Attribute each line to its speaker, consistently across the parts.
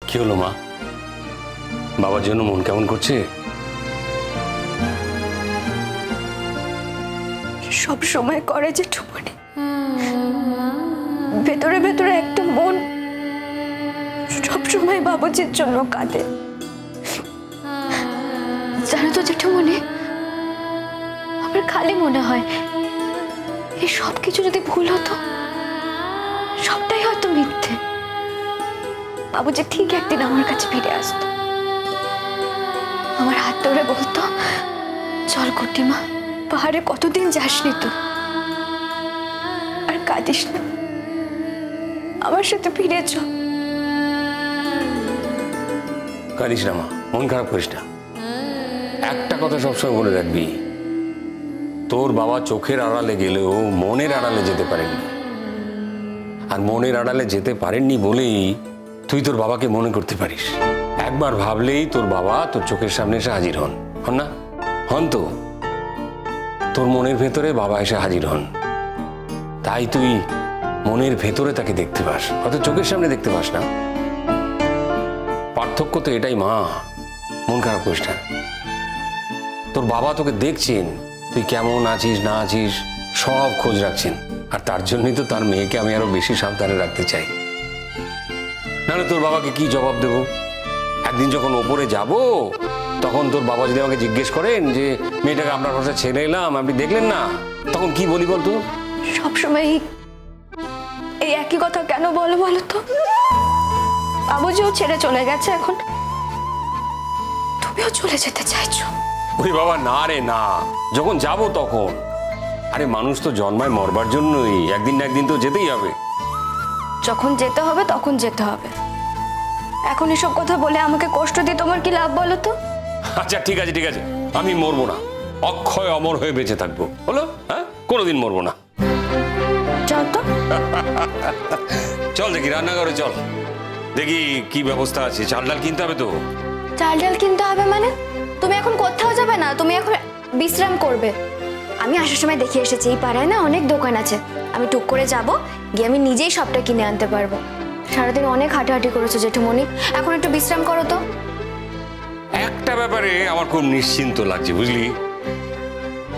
Speaker 1: কি হলো মা, বাবার জন্য মন কেমন করছে?
Speaker 2: সব সময় করে জেঠুমনি, ভেতরে ভেতরে একটা মন সব সময় বাবুজির জন্য কাঁদে। জানো তো জেঠুমনি, আমার খালি মনে হয় এই সব কিছু যদি ভুল হতো, সবটাই হয়তো মিথ্যে, বাবুজি ঠিক একদিন আমার কাছে ফিরে আসতো, আমার হাত ধরে বলতো, চল কুটিমা, পাহাড়ে কতদিন যাসনি তো, আর কাঁদিস না, আমার সাথে ফিরে চল।
Speaker 1: কাঁদিস না মা, মন খারাপ করিস না। একটা কথা সবসময় মনে রাখবি, তোর বাবা চোখের আড়ালে গেলেও মনের আড়ালে যেতে পারেননি, আর মনের আড়ালে যেতে পারেননি বলেই তুই তোর বাবাকে মনে করতে পারিস। একবার ভাবলেই তোর বাবা তোর চোখের সামনে এসে হাজির হন না? হন তো। তোর মনের ভেতরে বাবা এসে হাজির হন, তাই তুই মনের ভেতরে তাকে দেখতে পাস, হয়তো চোখের সামনে দেখতে পাস না। পার্থক্য তো এটাই মা, মন খারাপ করিস না। তোর বাবা তোকে দেখছেন, তুই কেমন আছিস না আছিস সব খোঁজ রাখছেন, আর তার জন্যই তো তার মেয়েকে আমি আরো বেশি সাবধানে রাখতে চাই। নাহলে তোর বাবাকে কি জবাব দেব? একদিন যখন ওপরে যাব, তখন তোর বাবা যদি আমাকে জিজ্ঞেস করেন যে মেয়েটাকে আপনার বাসায় ছেড়ে এলাম, আপনি দেখলেন না, তখন কি বলি বলতো?
Speaker 2: সবসময় এই একই কথা কেন বলো বলো তো? বাবুজিও ছেড়ে চলে গেছে, এখন তুমিও চলে যেতে চাইছো?
Speaker 1: ওরে বাবা না রে না, যখন যাব তখন। আরে মানুষ তো জন্মায় মরবার জন্যই, একদিন না একদিন তো যেতেই হবে।
Speaker 2: যখন যেতে হবে তখন যেতে হবে, এখন এসব কথা বলে আমাকে কষ্ট দিয়ে তোমার কি লাভ বলো তো?
Speaker 1: আচ্ছা ঠিক আছে ঠিক আছে, আমি মরবো না, অক্ষয় অমর হয়ে বেঁচে থাকবো, হলো? হ্যাঁ, কোনোদিন মরবো না।
Speaker 2: চল তো।
Speaker 1: চল দেখি রান্নাঘরে চল, দেখি কি ব্যবস্থা আছে। চাল ডাল কিনতে হবে তো।
Speaker 2: চাল ডাল কিনতে হবে মানে? তুমি এখন কোথাও যাবে না, তুমি এখন বিশ্রাম করবে। আমি আসার সময় দেখে এসেছি এই পাড়ায় না অনেক দোকান আছে, আমি টুক করে যাব, গিয়ে আমি নিজেই সবটা কিনে আনতে পারবো। সারাদিন অনেক হাঁটাহাঁটি করেছো জেঠুমনি, এখন একটু বিশ্রাম করো তো।
Speaker 1: একটা ব্যাপারে আমার খুব নিশ্চিন্ত লাগছে, বুঝলি?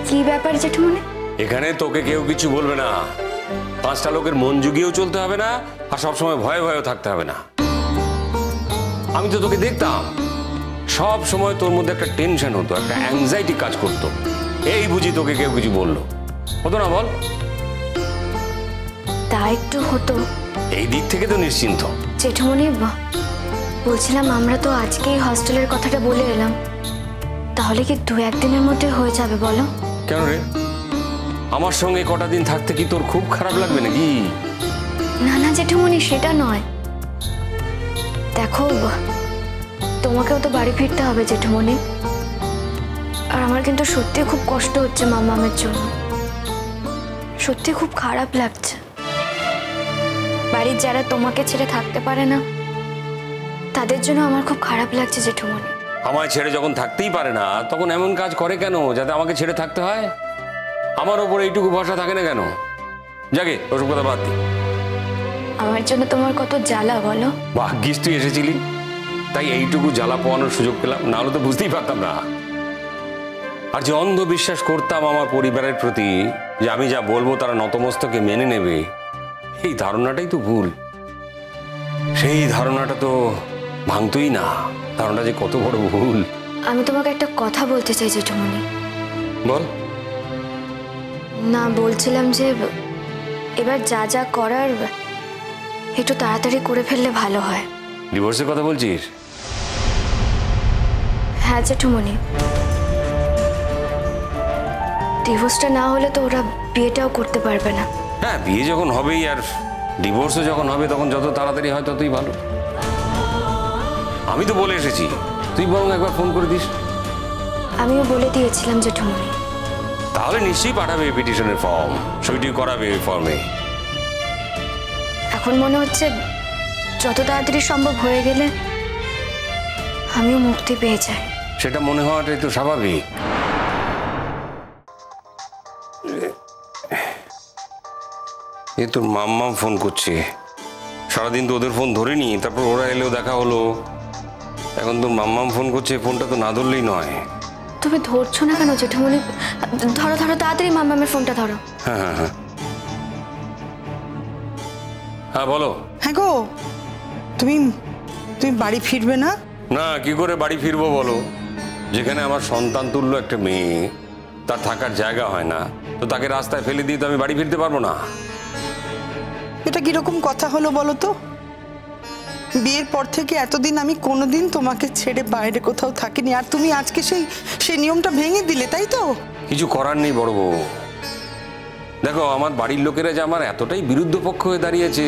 Speaker 2: কি ব্যাপার জেঠুমনি?
Speaker 1: এখানে তোকে কেউ কিছু বলবে না, পাঁচটা লোকের মন জুগিয়েও চলতে হবে না, আর সবসময় ভয়ে ভয়েও থাকতে হবে না। আমি তো তোকে দেখতাম, সব সময় তোর মধ্যে একটা টেনশন হতো, একটা অ্যাংজাইটি কাজ করতো। এই বুঝি তোকে কেউ কিছু বললো, হতো না বল?
Speaker 2: তা একটু হতো।
Speaker 1: এই দিক থেকে তো নিশ্চিন্ত।
Speaker 2: জেঠুমনি বলছিলাম, আমরা তো আজকেই হস্টেলের কথাটা বলে এলাম, তাহলে কি দু একদিনের মধ্যে হয়ে যাবে বলো?
Speaker 1: কেন রে, আমার সঙ্গে কটা দিন থাকতে কি তোর খুব খারাপ লাগবে নাকি?
Speaker 2: না না জেঠুমনি, সেটা নয়। দেখো, তোমাকেও তো বাড়ি ফিরতে হবে জেঠুমনি, আর আমার কিন্তু সত্যি খুব কষ্ট হচ্ছে মামামের জন্য, সত্যি খুব খারাপ লাগছে। বাড়ির যারা তোমাকে ছেড়ে থাকতে পারে না, তাদের জন্য আমার খুব খারাপ লাগছে জেঠুমনি।
Speaker 1: আমায় ছেড়ে যখন থাকতেই পারে না, তখন এমন কাজ করে কেন যাতে আমাকে ছেড়ে থাকতে হয়? আমার ওপর এইটুকু ভরসা থাকে না কেন? যাকে ওসব কথা বাদ দি।
Speaker 2: আমার জন্য তোমার কত জ্বালা বলো।
Speaker 1: ভাগ্যিস তুই এসেছিলি, তাই এইটুকু জ্বালা পাওয়ানোর সুযোগ পেলাম, না হলে তো বুঝতেই পারতাম না। আর যে অন্ধবিশ্বাস করতাম আমার পরিবারের প্রতি, যে আমি যা বলবো তারা নতমস্তকে মেনে নেবে, এই ধারণাটাই তো ভুল। সেই ধারণাটা তো ভাঙতই না, ধারণাটা যে কত বড় ভুল।
Speaker 2: আমি তোমাকে একটা কথা বলতে চাই জেঠুমনি।
Speaker 1: বল।
Speaker 2: না, বলছিলাম যে এবার যা যা করার একটু তাড়াতাড়ি করে ফেললে ভালো হয়।
Speaker 1: ডিভোর্সের কথা বলছিস?
Speaker 2: হ্যাঁ জেঠুমনি, ডিভোর্সটা না হলে তো ওরা বিয়েটাও করতে পারবে না।
Speaker 1: হ্যাঁ, বিয়ে যখন হবেই আর ডিভোর্সও যখন হবে, তখন যত তাড়াতাড়ি হয় ততই ভালো। আমি তো বলে এসেছি, তুই বরং একবার ফোন করে দিস।
Speaker 2: আমিও বলে দিয়েছিলাম জেঠুমনি।
Speaker 1: তাহলে নিশ্চয়ই পাঠাবে পিটিশনের ফর্ম, সইটি করাবে ওই ফর্মে।
Speaker 2: এখন মনে হচ্ছে যত তাড়াতাড়ি সম্ভব হয়ে গেলে আমিও মুক্তি পেয়ে যাই।
Speaker 1: সেটা মনে হওয়াটাই তো স্বাভাবিক। এ তোর মাম্মা ফোন করছে, সারাদিন তো ওদের ফোন ধরিনি, তারপর ওরা এলেও দেখা হলো। এখন তো মাম্মাম ফোন করছে, ফোনটা তো না ধরলেই নয়।
Speaker 2: তুমি ধরছো না কেন জেঠুমনি? ধরো ধরো, তাড়াতাড়ি মাম্মামের ফোনটা ধরো।
Speaker 1: হ্যাঁ হ্যাঁ হ্যাঁ হ্যাঁ বলো।
Speaker 3: হ্যাঁ গো, তুমি তুমি বাড়ি ফিরবে না?
Speaker 1: না, কি করে বাড়ি ফিরবো বলো? যেখানে আমার সন্তান তুল্য একটা মেয়ে, তার থাকার জায়গা হয় না, তো তাকে রাস্তায় ফেলে দিয়ে তো আমি বাড়ি ফিরতে পারবো না।
Speaker 3: এটা কিরকম কথা হলো বলো তো? বিয়ের পর থেকে এতদিন আমি কোনোদিন তোমাকে ছেড়ে বাইরে কোথাও থাকিনি, আর তুমি আজকে সেই নিয়মটা ভেঙে দিলে, তাই তো?
Speaker 1: কিছু করার নেই বড় বউ। দেখো, আমার বাড়ির লোকেরা যে আমার এতটাই বিরুদ্ধ পক্ষ হয়ে দাঁড়িয়েছে,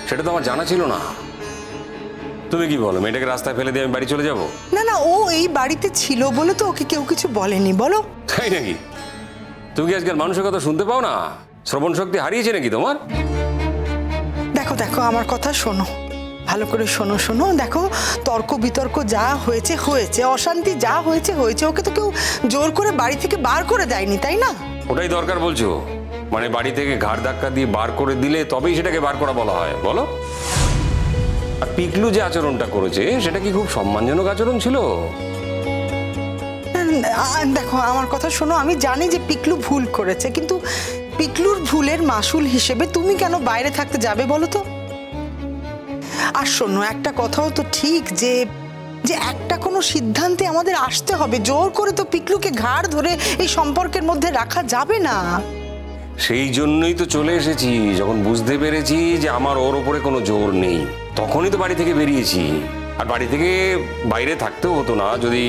Speaker 1: সেটা তো আমার জানা ছিল না। তুমি কি বলো, মেয়েটাকে রাস্তায় ফেলে দিয়ে আমি বাড়ি চলে যাব?
Speaker 3: না না, ও এই বাড়িতে ছিল বলে তো ওকে কেউ কিছু বলেনি, বলো।
Speaker 1: তাই নাকি? তুমি কি আজকাল মানুষের কথা শুনতে পাও না? শ্রবণ শক্তি হারিয়েছে নাকি তোমার?
Speaker 3: দেখো দেখো, আমার কথা শোনো, ভালো করে শোনো শোনো। দেখো, তর্ক বিতর্ক যা হয়েছে হয়েছে, অশান্তি যা হয়েছে হয়েছে, ওকে তো কেউ জোর করে বাড়ি থেকে বার করে দেয়নি, তাই না?
Speaker 1: ওটাই দরকার বলছো? মানে বাড়ি থেকে ঘাড় ধাক্কা দিয়ে বার করে দিলে তবেই সেটাকে বার করা বলা হয়, বলো? আর পিকলু যে আচরণটা করেছে, সেটা কি খুব সম্মানজনক আচরণ ছিল?
Speaker 3: দেখো, আমার কথা শোনো, আমি জানি যে পিকলু ভুল করেছে, কিন্তু পিকলুর ভুলের মাসুল হিসেবে তুমি কেন বাইরে থাকতে যাবে বলো তো? আর শোনো, একটা কথাও তো ঠিক যে যে একটা কোনো সিদ্ধান্তে আমাদের আসতে হবে। জোর করে তো পিকলুকে ঘাড় ধরে এই সম্পর্কের মধ্যে রাখা যাবে না।
Speaker 1: সেই জন্যই তো চলে এসেছি। যখন বুঝতে পেরেছি যে আমার ওর ওপরে কোনো জোর নেই, তখনই তো বাড়ি থেকে বেরিয়েছি। আর বাড়ি থেকে বাইরে থাকতেও হতো না যদি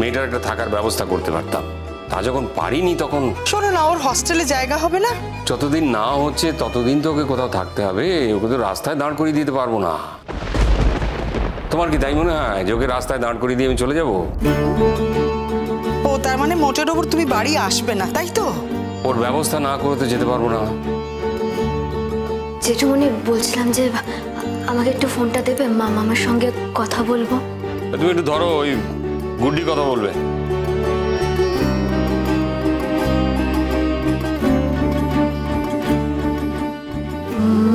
Speaker 1: মেয়েটার একটা থাকার ব্যবস্থা করতে পারতাম। তা যখন পারিনি, তখন
Speaker 3: শোনো না, ওর হস্টেলে জায়গা হবে না?
Speaker 1: যতদিন না হচ্ছে ততদিন তো ওকে কোথাও থাকতে হবে। ওকে তো রাস্তায় দাঁড় করিয়ে দিতে পারবো না। তোমার কি তাই মনে হয় যে ওকে রাস্তায় দাঁড় করিয়ে দিয়ে আমি চলে যাব?
Speaker 3: ও, তার মানে মোটের ওপর তুমি বাড়ি আসবে না, তাই তো?
Speaker 1: ওর ব্যবস্থা না করে তো যেতে পারবো না।
Speaker 2: জেঠুমনি, বলছিলাম যে আমাকে একটু ফোনটা দেবে, মামার সঙ্গে কথা বলবো।
Speaker 1: তুমি একটু ধরো, ওই গুড্ডি কথা বলবে।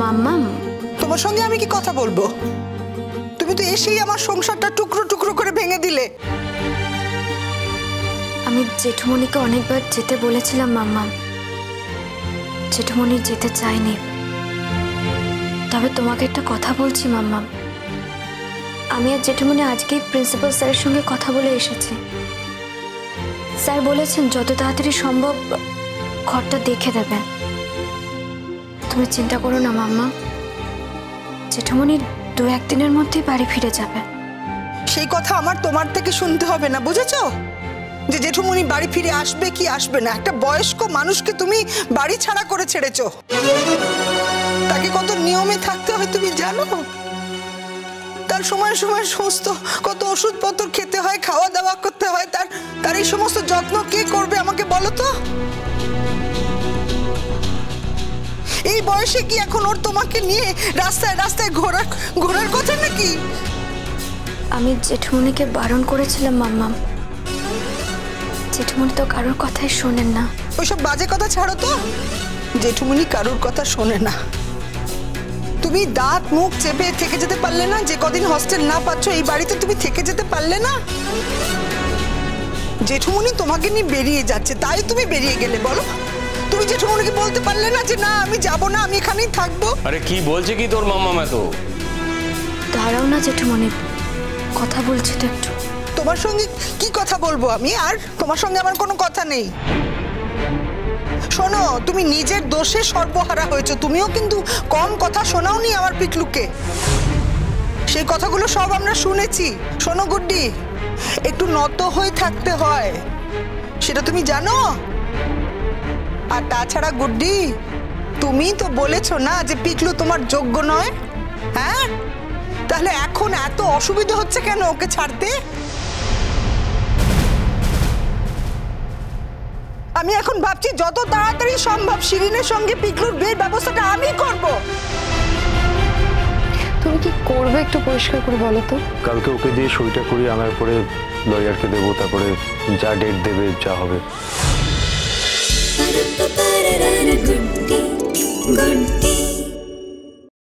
Speaker 2: মাম্মাম,
Speaker 3: তোমার সঙ্গে আমি কি কথা বলবো? তুমি তো এসেই আমার সংসারটা টুকরো টুকরো করে ভেঙে দিলে।
Speaker 2: আমি জেঠুমনিকে অনেকবার যেতে বলেছিলাম মাম্মাম, জেঠুমনি যেতে চায়নি। তবে তোমাকে একটা কথা বলছি মাম্মাম, আমি আর জেঠুমনি আজকেই প্রিন্সিপাল স্যারের সঙ্গে কথা বলে এসেছি। স্যার বলেছেন যত তাড়াতাড়ি সম্ভব ঘরটা দেখে দেবেন। তুমি চিন্তা করো না মাম্মা, জেঠুমনি 2-1 দিনের মধ্যেই বাড়ি ফিরে যাবে।
Speaker 3: সেই কথা আমার তোমার থেকে শুনতে হবে না, বুঝেছো? যে জেঠুমনি বাড়ি ফিরে আসবে কি আসবে না, একটা বয়স্ক মানুষকে তুমি বাড়ি ছাড়া করে ছেড়েছো। তাকে কত নিয়মে থাকতে হয় তুমি জানো? তার সময় সময় সমস্ত কত ওষুধপত্র খেতে হয়, খাওয়া দাওয়া করতে হয়। তার এই সমস্ত যত্ন কে করবে আমাকে বলো তো? এই বয়সে কি এখন ওর তোমাকে নিয়ে রাস্তায় রাস্তায় ঘোরার কথা নাকি?
Speaker 2: আমি জেঠুমনিকে বারণ করেছিলাম মাম্মাম, জেঠুমনি তো কারোর কথাই শোনেন না।
Speaker 3: ওইসব বাজে কথা ছাড়ো তো। জেঠুমনি কারোর কথা শোনে না। তুমি দাঁত মুখ চেপে থেকে যেতে পারলে না? যে কদিন হস্টেল না পাচ্ছ এই বাড়িতে তুমি থেকে যেতে পারলে না? জেঠুমনি তোমাকে নিয়ে বেরিয়ে যাচ্ছে, তাই তুমি বেরিয়ে গেলে বলো? তুমি জেঠুমনিকে বলতে পারলে না যে না আমি যাব না, আমি এখানেই থাকবো?
Speaker 1: আরে কি বলছে কি তোর মাম্মাম এত?
Speaker 2: দাঁড়াও না জেঠুমনি, কথা বলছি তো একটু।
Speaker 3: তোমার সঙ্গে কি কথা বলবো আমি? আর তোমার সঙ্গে আমার কোনো কথা নেই। শোনো, তুমি নিজের দোষে সর্বহারা হয়েছো। তুমিও কিন্তু কম কথা শোনাওনি আমার পিকলুকে। সেই কথাগুলো সব আমরা শুনেছি। শোনো গুড্ডি, একটু নত হয়ে থাকতে হয়, সেটা তুমি জানো। আর তাছাড়া গুড্ডি, তুমি তো বলেছো না যে পিকলু তোমার যোগ্য নয়? হ্যাঁ, তাহলে এখন এত অসুবিধা হচ্ছে কেন ওকে ছাড়তে? আমি এখন ভাবছি যত তাড়াতাড়ি সম্ভব শিরিনের সঙ্গে পিকলুর বিয়ের ব্যবস্থাটা আমি করব।
Speaker 4: তুমি কি করবে একটু পরিষ্কার করে বলো তো?
Speaker 5: কালকে ওকে দিয়ে সইটা করি, আমার পরে লয়ারকে দেবো, তারপরে যা ডেট দেবে যা হবে।
Speaker 6: গুড্ডি